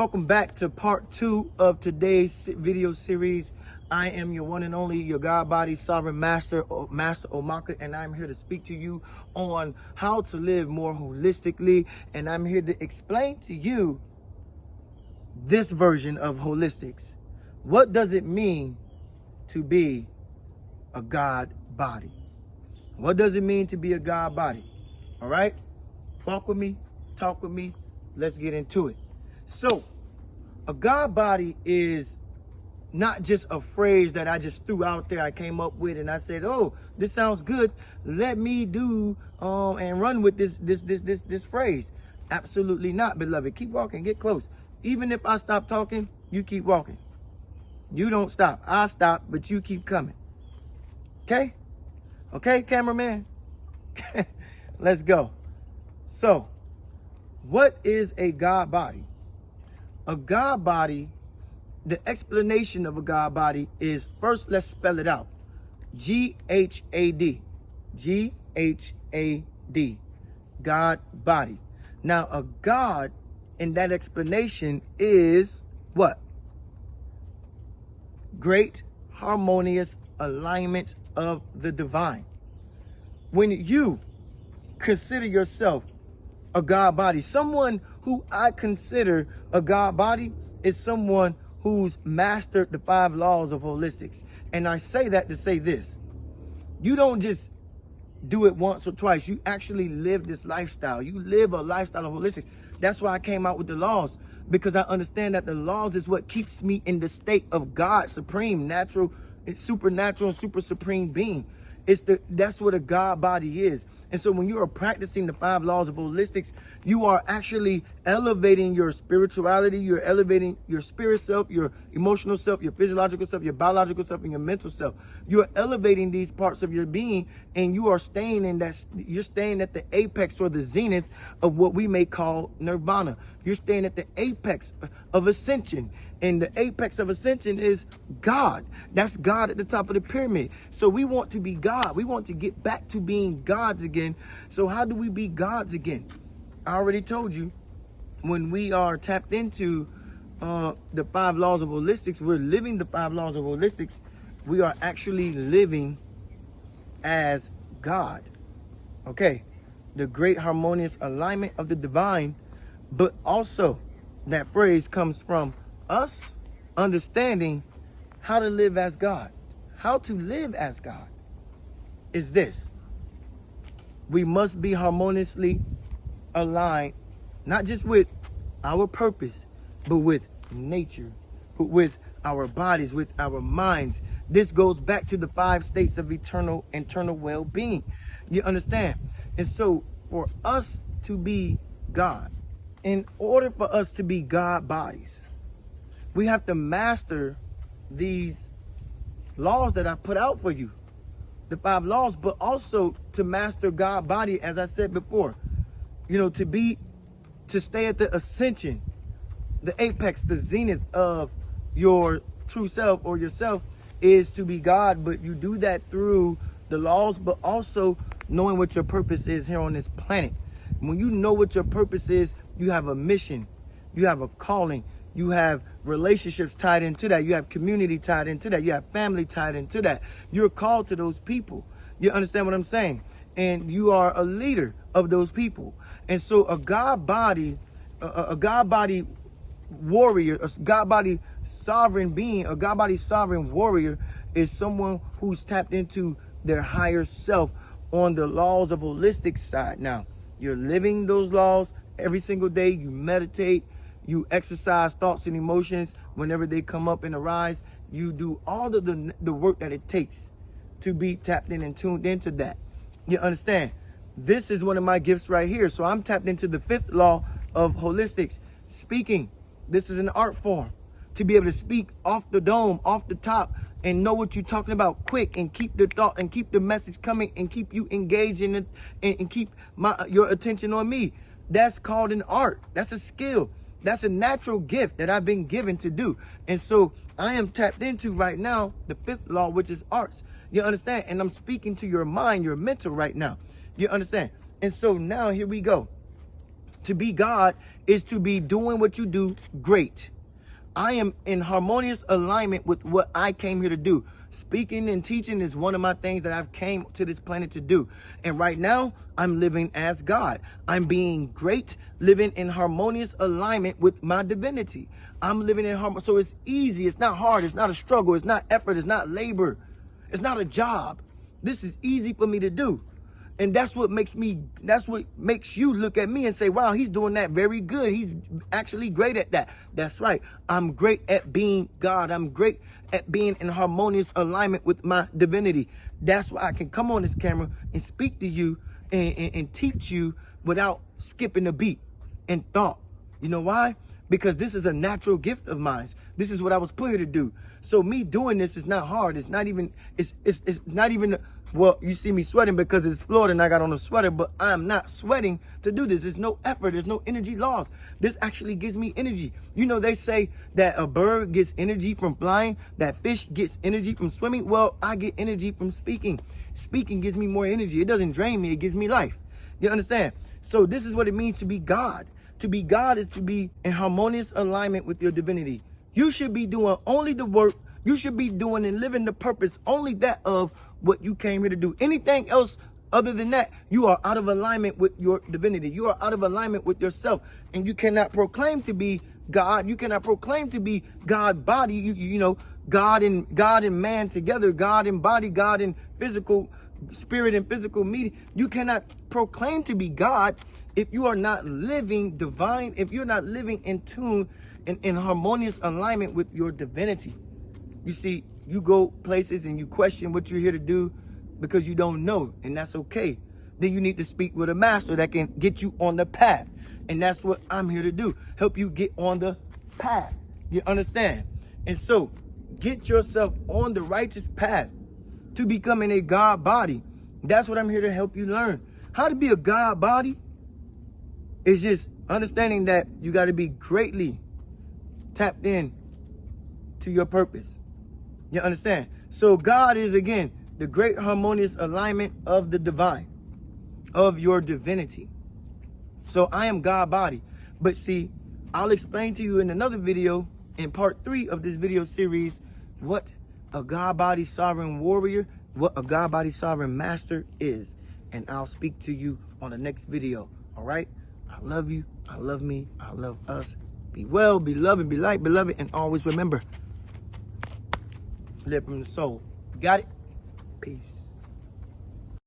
Welcome back to part 2 of today's video series. I am your one and only, your Ghadbody Sovereign Master Omaka, and I'm here to speak to you on how to live more holistically. And I'm here to explain to you this version of holistics. What does it mean to be a God body? What does it mean to be a God body? All right? Walk with me, talk with me. Let's get into it. So, a God body is not just a phrase that I just threw out there, I came up with, and I said, oh, this sounds good. Let me do and run with this phrase. Absolutely not, beloved. Keep walking, get close. Even if I stop talking, you keep walking. You don't stop. I stop, but you keep coming. Okay? Okay, cameraman? Let's go. So, what is a God body? A God body, the explanation of a God body is, first let's spell it out. G-H-A-D. G-H-A-D. God body. Now, a God in that explanation is what? Great harmonious alignment of the divine. When you consider yourself a God body, someone who I consider a God body is someone who's mastered the 5 laws of holistics. And I say that to say this: you don't just do it once or twice. You actually live this lifestyle. You live a lifestyle of holistics. That's why I came out with the laws, because I understand that the laws is what keeps me in the state of God, supreme, natural, supernatural, and super supreme being. That's what a God body is. And so when you are practicing the 5 laws of holistics, you are actually elevating your spirituality, you're elevating your spirit self, your emotional self, your physiological self, your biological self, and your mental self. You're elevating these parts of your being, and you are staying in that, you're staying at the apex or the zenith of what we may call nirvana. You're staying at the apex of ascension. And the apex of ascension is God. That's God at the top of the pyramid. So we want to be God. We want to get back to being gods again. So how do we be gods again? I already told you, when we are tapped into the 5 laws of holistics, we're living the 5 laws of holistics. We are actually living as God. Okay. The great harmonious alignment of the divine. But also, that phrase comes from us understanding how to live as God. How to live as God is this: we must be harmoniously aligned, not just with our purpose, but with nature, with our bodies, with our minds. This goes back to the 5 states of internal well-being. You understand? And so for us to be God, in order for us to be God bodies, we have to master these laws that I put out for you, the 5 laws, but also to master God body, as I said before, to stay at the ascension, the apex, the zenith of your true self or yourself is to be God. But you do that through the laws, but also knowing what your purpose is here on this planet. When you know what your purpose is, you have a mission, you have a calling, you have relationships tied into that, you have community tied into that, you have family tied into that. You're called to those people. You understand what I'm saying? And you are a leader of those people. And so a God body, a God body warrior, a God body sovereign being, a God body sovereign warrior is someone who's tapped into their higher self on the laws of holistic side. Now, you're living those laws every single day. You meditate, you exercise thoughts and emotions whenever they come up and arise. You do all of the work that it takes to be tapped in and tuned into that. You understand? This is one of my gifts right here. So I'm tapped into the 5th law of holistics, speaking. This is an art form. To be able to speak off the dome, off the top, and know what you're talking about quick, and keep the thought and keep the message coming, and keep you engaged in it, and keep your attention on me. That's called an art. That's a skill. That's a natural gift that I've been given to do. And so I am tapped into right now the 5th law, which is arts. You understand? And I'm speaking to your mind, your mental right now. You understand? And so now here we go. To be God is to be doing what you do great. I am in harmonious alignment with what I came here to do. Speaking and teaching is one of my things that I've came to this planet to do. And right now, I'm living as God. I'm being great, living in harmonious alignment with my divinity. I'm living in harmony. So it's easy. It's not hard. It's not a struggle. It's not effort. It's not labor. It's not a job. This is easy for me to do. And that's what makes you look at me and say, wow, he's doing that very good. He's actually great at that. That's right. I'm great at being God. I'm great at being in harmonious alignment with my divinity. That's why I can come on this camera and speak to you and teach you without skipping a beat and thought. You know why? Because this is a natural gift of mine. This is what I was put here to do. So me doing this is not hard. It's not even, well, you see me sweating because it's Florida and I got on a sweater, but I'm not sweating to do this. There's no effort. There's no energy lost. This actually gives me energy. You know, they say that a bird gets energy from flying, that fish gets energy from swimming. Well, I get energy from speaking. Speaking gives me more energy. It doesn't drain me. It gives me life. You understand? So this is what it means to be God. To be God is to be in harmonious alignment with your divinity. You should be doing only the work. You should be doing and living the purpose, only that of what you came here to do. Anything else other than that, you are out of alignment with your divinity. You are out of alignment with yourself. And you cannot proclaim to be God. You cannot proclaim to be God body. You know, God and man together, God and body, God and physical, spirit and physical media. You cannot proclaim to be God if you are not living divine, if you're not living in tune and in harmonious alignment with your divinity. You see, you go places and you question what you're here to do because you don't know, and that's okay. Then you need to speak with a master that can get you on the path. And that's what I'm here to do, help you get on the path. You understand? And so, get yourself on the righteous path to becoming a God body. That's what I'm here to help you learn. How to be a God body is just understanding that you got to be greatly tapped in to your purpose. You understand? So God is, again, the great harmonious alignment of the divine, of your divinity. So I am God body. But see, I'll explain to you in another video, in part 3 of this video series, what a God body sovereign warrior, what a God body sovereign master is. And I'll speak to you on the next video. All right? I love you. I love me. I love us. Be well, be loved, and be light, beloved. And always remember, live from the soul. Got it? Peace.